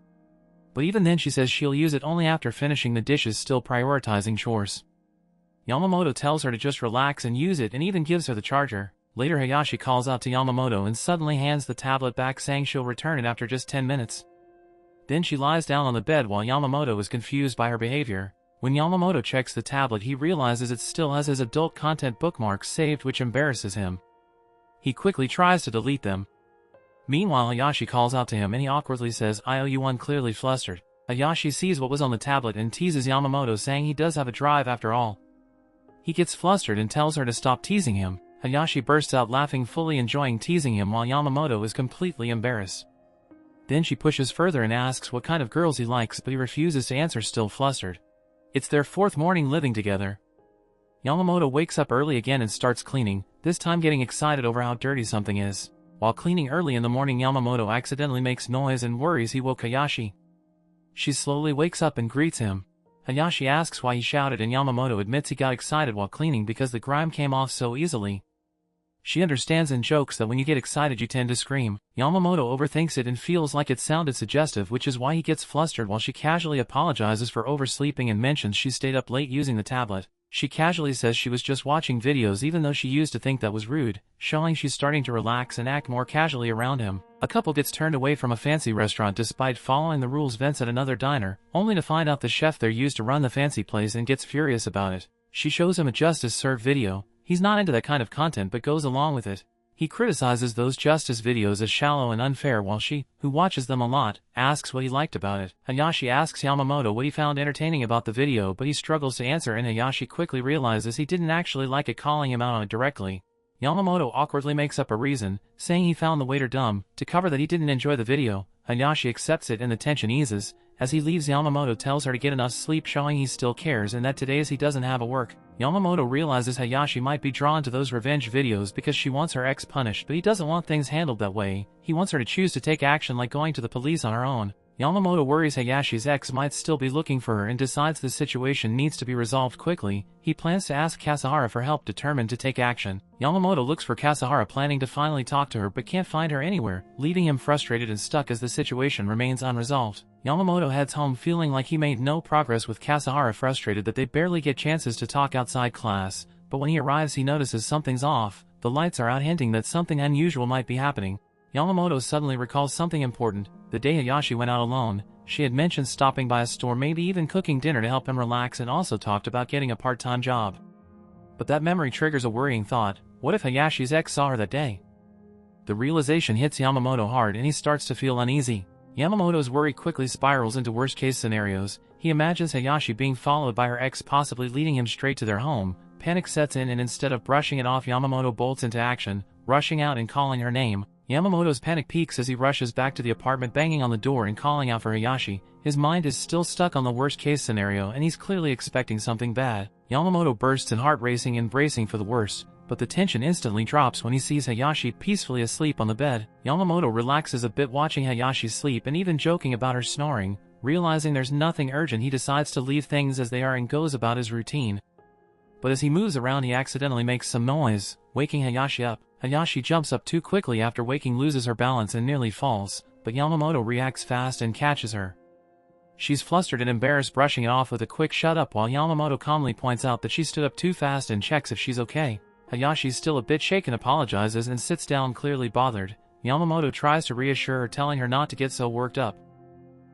But even then, she says she'll use it only after finishing the dishes, still prioritizing chores. Yamamoto tells her to just relax and use it, and even gives her the charger. Later, Hayashi calls out to Yamamoto and suddenly hands the tablet back, saying she'll return it after just 10 minutes. Then she lies down on the bed while Yamamoto is confused by her behavior. When Yamamoto checks the tablet, he realizes it still has his adult content bookmarks saved, which embarrasses him. He quickly tries to delete them. Meanwhile, Hayashi calls out to him and he awkwardly says, "I owe you one," clearly flustered. Hayashi sees what was on the tablet and teases Yamamoto, saying he does have a drive after all. He gets flustered and tells her to stop teasing him. Hayashi bursts out laughing, fully enjoying teasing him, while Yamamoto is completely embarrassed. Then she pushes further and asks what kind of girls he likes, but he refuses to answer, still flustered. It's their 4th morning living together. Yamamoto wakes up early again and starts cleaning, this time getting excited over how dirty something is. While cleaning early in the morning, Yamamoto accidentally makes noise and worries he woke Hayashi. She slowly wakes up and greets him. Hayashi asks why he shouted, and Yamamoto admits he got excited while cleaning because the grime came off so easily. She understands and jokes that when you get excited you tend to scream. Yamamoto overthinks it and feels like it sounded suggestive, which is why he gets flustered, while she casually apologizes for oversleeping and mentions she stayed up late using the tablet. She casually says she was just watching videos, even though she used to think that was rude, showing she's starting to relax and act more casually around him. A couple gets turned away from a fancy restaurant despite following the rules, vents at another diner, only to find out the chef there used to run the fancy place and gets furious about it. She shows him a justice served video. He's not into that kind of content but goes along with it. He criticizes those justice videos as shallow and unfair while she, who watches them a lot, asks what he liked about it. Hayashi asks Yamamoto what he found entertaining about the video, but he struggles to answer, and Hayashi quickly realizes he didn't actually like it, calling him out on it directly. Yamamoto awkwardly makes up a reason, saying he found the waiter dumb, to cover that he didn't enjoy the video. Hayashi accepts it and the tension eases. As he leaves, Yamamoto tells her to get enough sleep, showing he still cares and that today he doesn't have a work. Yamamoto realizes Hayashi might be drawn to those revenge videos because she wants her ex punished, but he doesn't want things handled that way. He wants her to choose to take action, like going to the police on her own. Yamamoto worries Hayashi's ex might still be looking for her and decides the situation needs to be resolved quickly. He plans to ask Kasahara for help, determined to take action. Yamamoto looks for Kasahara, planning to finally talk to her, but can't find her anywhere, leaving him frustrated and stuck as the situation remains unresolved. Yamamoto heads home feeling like he made no progress, with Kasahara frustrated that they barely get chances to talk outside class, but when he arrives he notices something's off. The lights are out, hinting that something unusual might be happening. Yamamoto suddenly recalls something important. The day Hayashi went out alone, she had mentioned stopping by a store, maybe even cooking dinner to help him relax, and also talked about getting a part-time job. But that memory triggers a worrying thought. What if Hayashi's ex saw her that day? The realization hits Yamamoto hard and he starts to feel uneasy. Yamamoto's worry quickly spirals into worst-case scenarios. He imagines Hayashi being followed by her ex, possibly leading him straight to their home. Panic sets in, and instead of brushing it off, Yamamoto bolts into action, rushing out and calling her name. Yamamoto's panic peaks as he rushes back to the apartment, banging on the door and calling out for Hayashi. His mind is still stuck on the worst-case scenario and he's clearly expecting something bad. Yamamoto bursts in, heart racing and bracing for the worst, but the tension instantly drops when he sees Hayashi peacefully asleep on the bed. Yamamoto relaxes a bit watching Hayashi sleep and even joking about her snoring. Realizing there's nothing urgent, he decides to leave things as they are and goes about his routine. But as he moves around he accidentally makes some noise, waking Hayashi up. Hayashi jumps up too quickly after waking, loses her balance and nearly falls, but Yamamoto reacts fast and catches her. She's flustered and embarrassed, brushing it off with a quick shut up, while Yamamoto calmly points out that she stood up too fast and checks if she's okay. Hayashi's still a bit shaken, apologizes and sits down, clearly bothered. Yamamoto tries to reassure her, telling her not to get so worked up.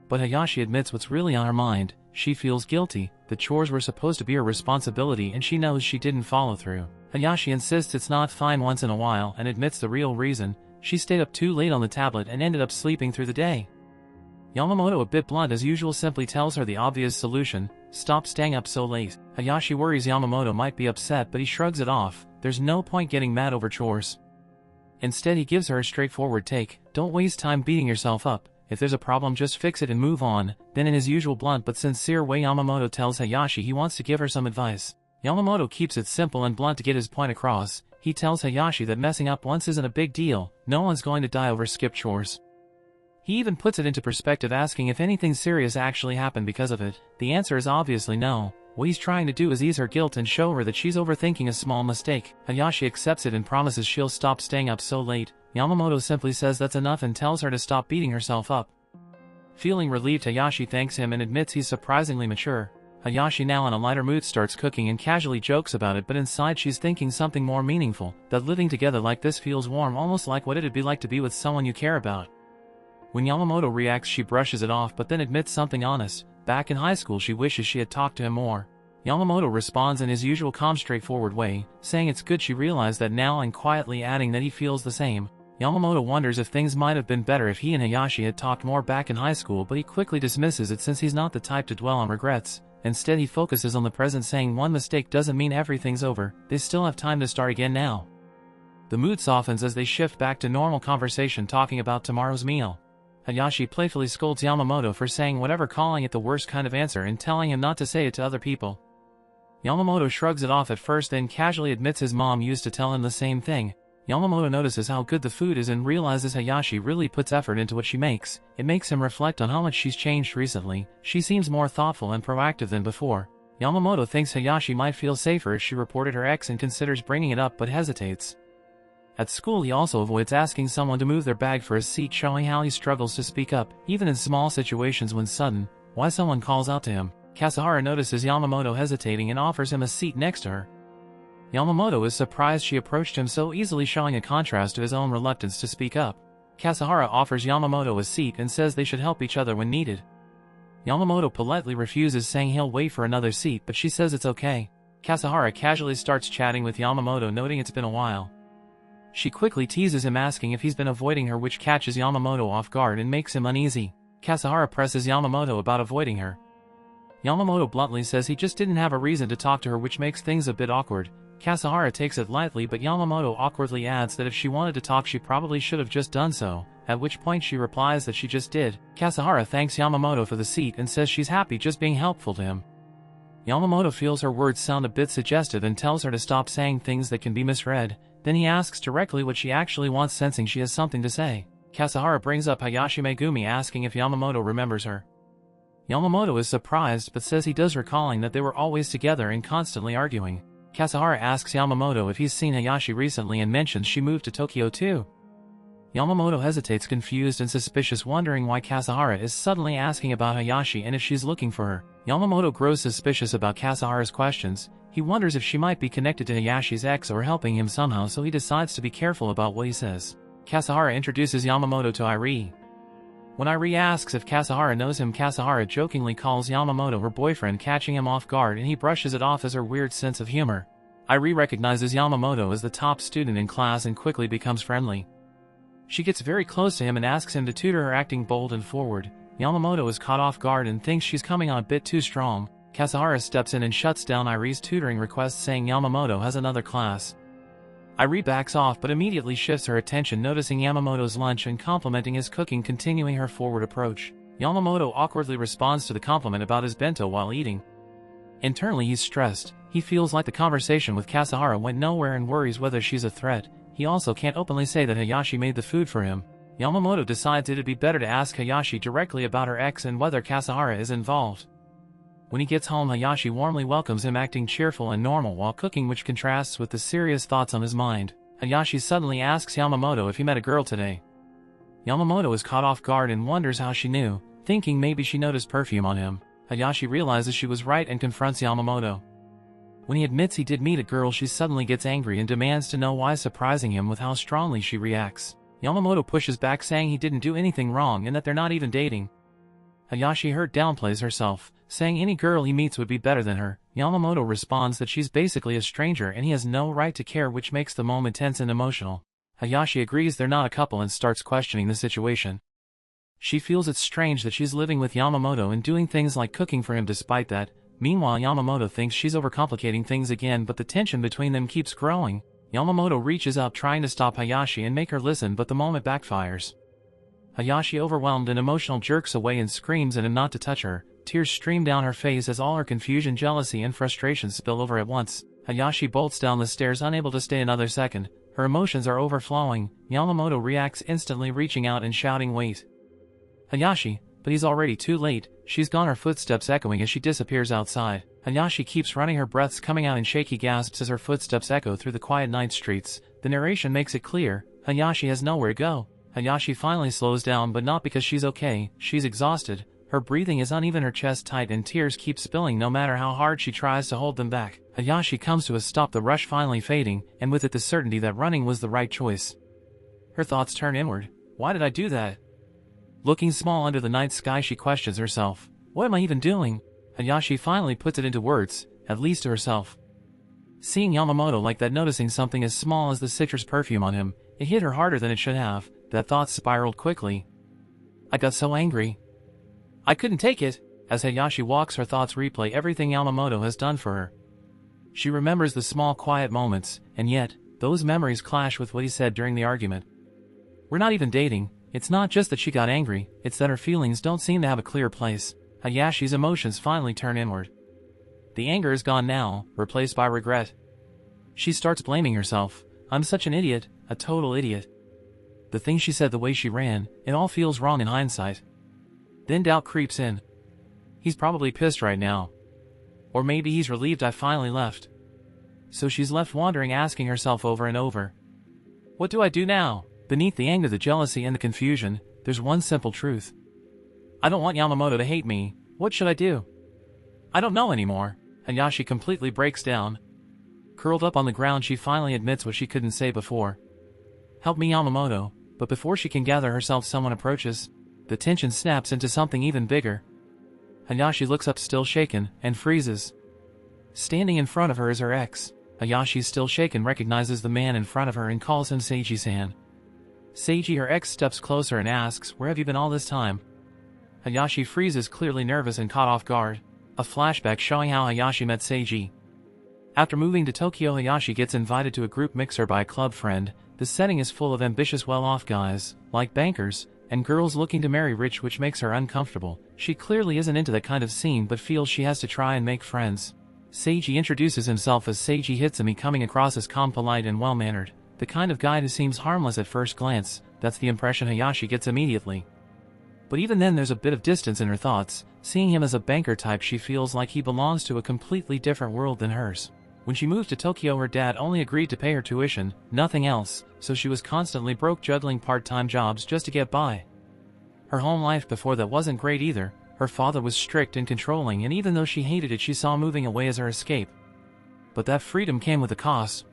But Hayashi admits what's really on her mind. She feels guilty. The chores were supposed to be her responsibility and she knows she didn't follow through. Hayashi insists it's not fine once in a while and admits the real reason. She stayed up too late on the tablet and ended up sleeping through the day. Yamamoto, a bit blunt as usual, simply tells her the obvious solution: stop staying up so late. Hayashi worries Yamamoto might be upset, but he shrugs it off. There's no point getting mad over chores. Instead he gives her a straightforward take: don't waste time beating yourself up. If there's a problem, just fix it and move on. Then in his usual blunt but sincere way, Yamamoto tells Hayashi he wants to give her some advice. Yamamoto keeps it simple and blunt to get his point across. He tells Hayashi that messing up once isn't a big deal. No one's going to die over skipped chores. He even puts it into perspective, asking if anything serious actually happened because of it. The answer is obviously no. What he's trying to do is ease her guilt and show her that she's overthinking a small mistake. Hayashi accepts it and promises she'll stop staying up so late. Yamamoto simply says that's enough and tells her to stop beating herself up. Feeling relieved, Hayashi thanks him and admits he's surprisingly mature. Hayashi, now in a lighter mood, starts cooking and casually jokes about it, but inside she's thinking something more meaningful, that living together like this feels warm, almost like what it'd be like to be with someone you care about. When Yamamoto reacts, she brushes it off but then admits something honest. Back in high school she wishes she had talked to him more. Yamamoto responds in his usual calm, straightforward way, saying it's good she realized that now, and quietly adding that he feels the same. Yamamoto wonders if things might have been better if he and Hayashi had talked more back in high school, but he quickly dismisses it since he's not the type to dwell on regrets. Instead he focuses on the present, saying one mistake doesn't mean everything's over. They still have time to start again now. The mood softens as they shift back to normal conversation, talking about tomorrow's meal. Hayashi playfully scolds Yamamoto for saying whatever, calling it the worst kind of answer and telling him not to say it to other people. Yamamoto shrugs it off at first, then casually admits his mom used to tell him the same thing. Yamamoto notices how good the food is and realizes Hayashi really puts effort into what she makes. It makes him reflect on how much she's changed recently. She seems more thoughtful and proactive than before. Yamamoto thinks Hayashi might feel safer if she reported her ex and considers bringing it up but hesitates. At school he also avoids asking someone to move their bag for his seat, showing how he struggles to speak up, even in small situations when sudden, why someone calls out to him. Kasahara notices Yamamoto hesitating and offers him a seat next to her. Yamamoto is surprised she approached him so easily, showing a contrast to his own reluctance to speak up. Kasahara offers Yamamoto a seat and says they should help each other when needed. Yamamoto politely refuses, saying he'll wait for another seat, but she says it's okay. Kasahara casually starts chatting with Yamamoto, noting it's been a while. She quickly teases him, asking if he's been avoiding her, which catches Yamamoto off guard and makes him uneasy. Kasahara presses Yamamoto about avoiding her. Yamamoto bluntly says he just didn't have a reason to talk to her, which makes things a bit awkward. Kasahara takes it lightly, but Yamamoto awkwardly adds that if she wanted to talk she probably should have just done so, at which point she replies that she just did. Kasahara thanks Yamamoto for the seat and says she's happy just being helpful to him. Yamamoto feels her words sound a bit suggestive and tells her to stop saying things that can be misread. Then he asks directly what she actually wants, sensing she has something to say. Kasahara brings up Hayashi Megumi, asking if Yamamoto remembers her. Yamamoto is surprised but says he does, recalling that they were always together and constantly arguing. Kasahara asks Yamamoto if he's seen Hayashi recently and mentions she moved to Tokyo too. Yamamoto hesitates, confused and suspicious, wondering why Kasahara is suddenly asking about Hayashi and if she's looking for her. Yamamoto grows suspicious about Kasahara's questions. He wonders if she might be connected to Hayashi's ex or helping him somehow, so he decides to be careful about what he says. Kasahara introduces Yamamoto to Irie. When Irie asks if Kasahara knows him, Kasahara jokingly calls Yamamoto her boyfriend, catching him off guard, and he brushes it off as her weird sense of humor. Irie recognizes Yamamoto as the top student in class and quickly becomes friendly. She gets very close to him and asks him to tutor her, acting bold and forward. Yamamoto is caught off guard and thinks she's coming on a bit too strong. Kasahara steps in and shuts down Irie's tutoring request, saying Yamamoto has another class. Irie backs off but immediately shifts her attention, noticing Yamamoto's lunch and complimenting his cooking, continuing her forward approach. Yamamoto awkwardly responds to the compliment about his bento while eating. Internally he's stressed. He feels like the conversation with Kasahara went nowhere and worries whether she's a threat. He also can't openly say that Hayashi made the food for him. Yamamoto decides it'd be better to ask Hayashi directly about her ex and whether Kasahara is involved. When he gets home, Hayashi warmly welcomes him, acting cheerful and normal while cooking, which contrasts with the serious thoughts on his mind. Hayashi suddenly asks Yamamoto if he met a girl today. Yamamoto is caught off guard and wonders how she knew, thinking maybe she noticed perfume on him. Hayashi realizes she was right and confronts Yamamoto. When he admits he did meet a girl, she suddenly gets angry and demands to know why, surprising him with how strongly she reacts. Yamamoto pushes back, saying he didn't do anything wrong and that they're not even dating. Hayashi hurt downplays herself, saying any girl he meets would be better than her. Yamamoto responds that she's basically a stranger and he has no right to care, which makes the moment tense and emotional. Hayashi agrees they're not a couple and starts questioning the situation. She feels it's strange that she's living with Yamamoto and doing things like cooking for him despite that. Meanwhile, Yamamoto thinks she's overcomplicating things again, but the tension between them keeps growing. Yamamoto reaches up, trying to stop Hayashi and make her listen, but the moment backfires. Hayashi, overwhelmed and emotional, jerks away and screams at him not to touch her. Tears stream down her face as all her confusion, jealousy and frustration spill over at once. Hayashi bolts down the stairs, unable to stay another second. Her emotions are overflowing. Yamamoto reacts instantly, reaching out and shouting, "Wait, Hayashi!" But he's already too late. She's gone, her footsteps echoing as she disappears outside. Hayashi keeps running, her breaths coming out in shaky gasps as her footsteps echo through the quiet night streets. The narration makes it clear, Hayashi has nowhere to go. Hayashi finally slows down, but not because she's okay. She's exhausted. Her breathing is uneven, her chest tight, and tears keep spilling no matter how hard she tries to hold them back. Hayashi comes to a stop, the rush finally fading, and with it the certainty that running was the right choice. Her thoughts turn inward. Why did I do that? Looking small under the night sky, she questions herself. What am I even doing? Hayashi finally puts it into words, at least to herself. Seeing Yamamoto like that, noticing something as small as the citrus perfume on him, it hit her harder than it should have. That thought spiraled quickly. I got so angry. I couldn't take it. As Hayashi walks, her thoughts replay everything Yamamoto has done for her. She remembers the small, quiet moments, and yet, those memories clash with what he said during the argument. We're not even dating. It's not just that she got angry, it's that her feelings don't seem to have a clear place. Hayashi's emotions finally turn inward. The anger is gone now, replaced by regret. She starts blaming herself. I'm such an idiot, a total idiot. The thing she said, the way she ran, it all feels wrong in hindsight. Then doubt creeps in. He's probably pissed right now. Or maybe he's relieved I finally left. So she's left wondering, asking herself over and over. What do I do now? Beneath the anger, the jealousy, and the confusion, there's one simple truth. I don't want Yamamoto to hate me. What should I do? I don't know anymore. Hayashi completely breaks down. Curled up on the ground, she finally admits what she couldn't say before. Help me, Yamamoto. But before she can gather herself, someone approaches. The tension snaps into something even bigger. Hayashi looks up, still shaken, and freezes. Standing in front of her is her ex. Hayashi, still shaken, recognizes the man in front of her and calls him Seiji-san. Seiji, her ex, steps closer and asks, "Where have you been all this time?" Hayashi freezes, clearly nervous and caught off guard. A flashback showing how Hayashi met Seiji. After moving to Tokyo, Hayashi gets invited to a group mixer by a club friend. The setting is full of ambitious, well-off guys, like bankers, and girls looking to marry rich, which makes her uncomfortable. She clearly isn't into that kind of scene but feels she has to try and make friends. Seiji introduces himself as Seiji Hitsumi, coming across as calm, polite, and well-mannered. The kind of guy who seems harmless at first glance. That's the impression Hayashi gets immediately. But even then there's a bit of distance in her thoughts. Seeing him as a banker type, she feels like he belongs to a completely different world than hers. When she moved to Tokyo, her dad only agreed to pay her tuition, nothing else, so she was constantly broke, juggling part-time jobs just to get by. Her home life before that wasn't great either. Her father was strict and controlling, and even though she hated it, she saw moving away as her escape. But that freedom came with a cost.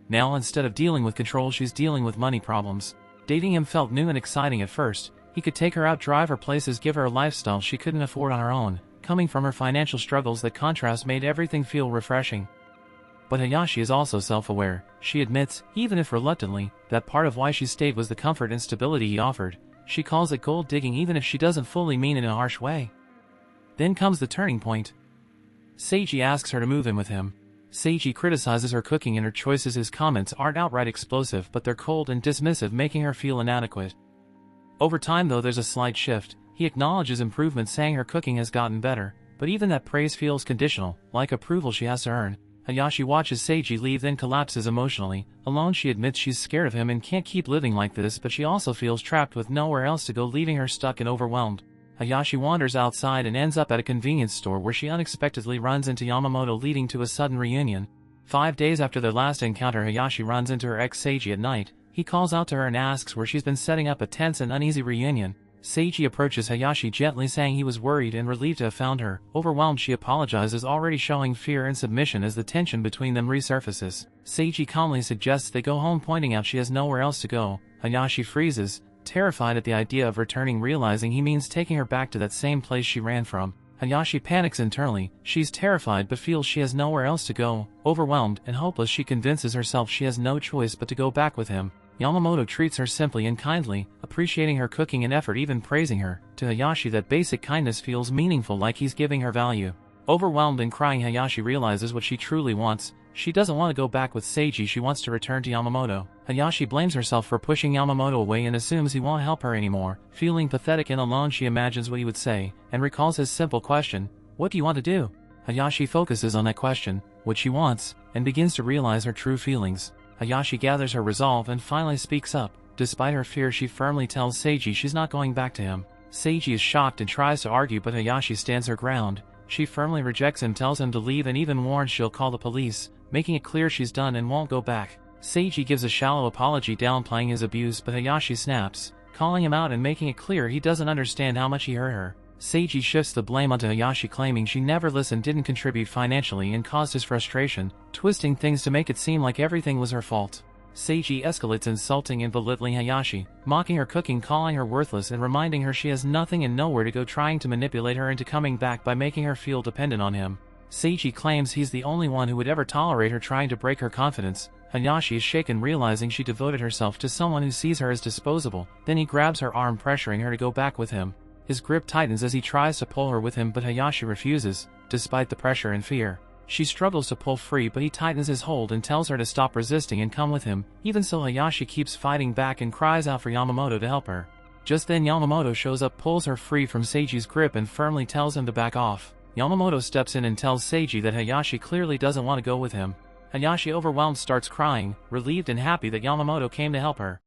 Now, instead of dealing with control, she's dealing with money problems. Dating him felt new and exciting at first. He could take her out, drive her places, give her a lifestyle she couldn't afford on her own. Coming from her financial struggles, that contrast made everything feel refreshing. But Hayashi is also self-aware. She admits, even if reluctantly, that part of why she stayed was the comfort and stability he offered. She calls it gold digging, even if she doesn't fully mean it in a harsh way. Then comes the turning point. Seiji asks her to move in with him. Seiji criticizes her cooking and her choices. His comments aren't outright explosive, but they're cold and dismissive, making her feel inadequate. Over time, though, there's a slight shift. He acknowledges improvements, saying her cooking has gotten better, but even that praise feels conditional, like approval she has to earn. Hayashi watches Seiji leave, then collapses emotionally. Alone, she admits she's scared of him and can't keep living like this, but she also feels trapped with nowhere else to go, leaving her stuck and overwhelmed. Hayashi wanders outside and ends up at a convenience store where she unexpectedly runs into Yamamoto, leading to a sudden reunion. 5 days after their last encounter, Hayashi runs into her ex Seiji at night. He calls out to her and asks where she's been, setting up a tense and uneasy reunion. Seiji approaches Hayashi gently, saying he was worried and relieved to have found her. Overwhelmed, she apologizes, already showing fear and submission as the tension between them resurfaces. Seiji calmly suggests they go home, pointing out she has nowhere else to go. Hayashi freezes, terrified at the idea of returning, realizing he means taking her back to that same place she ran from. Hayashi panics internally. She's terrified but feels she has nowhere else to go. Overwhelmed and hopeless, she convinces herself she has no choice but to go back with him. Yamamoto treats her simply and kindly, appreciating her cooking and effort, even praising her. To Hayashi, that basic kindness feels meaningful, like he's giving her value. Overwhelmed and crying, Hayashi realizes what she truly wants. She doesn't want to go back with Seiji, she wants to return to Yamamoto. Hayashi blames herself for pushing Yamamoto away and assumes he won't help her anymore. Feeling pathetic and alone, she imagines what he would say, and recalls his simple question, "What do you want to do?" Hayashi focuses on that question, what she wants, and begins to realize her true feelings. Hayashi gathers her resolve and finally speaks up. Despite her fear, she firmly tells Seiji she's not going back to him. Seiji is shocked and tries to argue, but Hayashi stands her ground. She firmly rejects him, tells him to leave, and even warns she'll call the police, making it clear she's done and won't go back. Seiji gives a shallow apology, downplaying his abuse, but Hayashi snaps, calling him out and making it clear he doesn't understand how much he hurt her. Seiji shifts the blame onto Hayashi, claiming she never listened, didn't contribute financially, and caused his frustration, twisting things to make it seem like everything was her fault. Seiji escalates, insulting and belittling Hayashi, mocking her cooking, calling her worthless, and reminding her she has nothing and nowhere to go, trying to manipulate her into coming back by making her feel dependent on him. Seiji claims he's the only one who would ever tolerate her, trying to break her confidence. Hayashi is shaken, realizing she devoted herself to someone who sees her as disposable. Then he grabs her arm, pressuring her to go back with him. His grip tightens as he tries to pull her with him, but Hayashi refuses, despite the pressure and fear. She struggles to pull free, but he tightens his hold and tells her to stop resisting and come with him. Even so, Hayashi keeps fighting back and cries out for Yamamoto to help her. Just then Yamamoto shows up, pulls her free from Seiji's grip, and firmly tells him to back off. Yamamoto steps in and tells Seiji that Hayashi clearly doesn't want to go with him. Hayashi, overwhelmed, starts crying, relieved and happy that Yamamoto came to help her.